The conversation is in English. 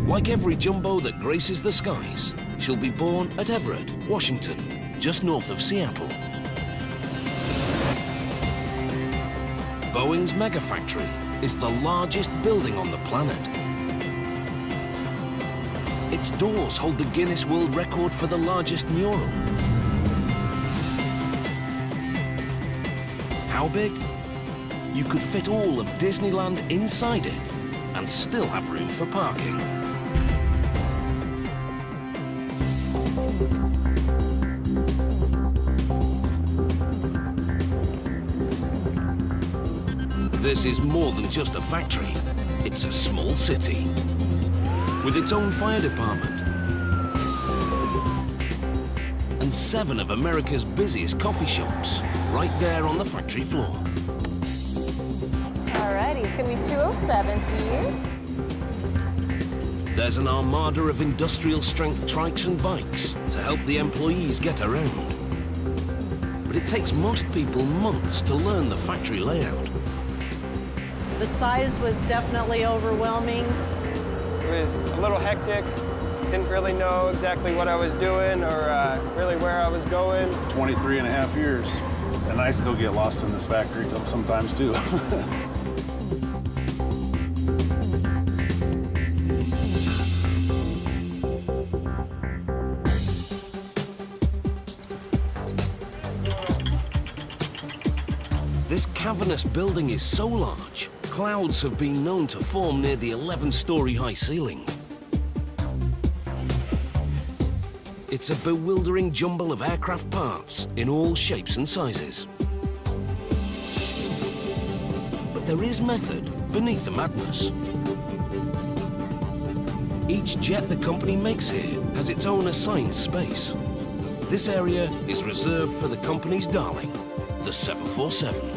Like every jumbo that graces the skies, she'll be born at Everett, Washington, just north of Seattle. Boeing's Mega Factory is the largest building on the planet. Its doors hold the Guinness World Record for the largest mural. How big? You could fit all of Disneyland inside it and still have room for parking. This is more than just a factory. It's a small city with its own fire department and 7 of America's busiest coffee shops right there on the factory floor. Alrighty, it's gonna be 207, please. There's an armada of industrial-strength trikes and bikes to help the employees get around. But it takes most people months to learn the factory layout. The size was definitely overwhelming. It was a little hectic. Didn't really know exactly what I was doing or really where I was going. 23 and a half years, and I still get lost in this factory sometimes too. This cavernous building is so large, clouds have been known to form near the 11-story high ceiling. It's a bewildering jumble of aircraft parts in all shapes and sizes. But there is method beneath the madness. Each jet the company makes here has its own assigned space. This area is reserved for the company's darling, the 747.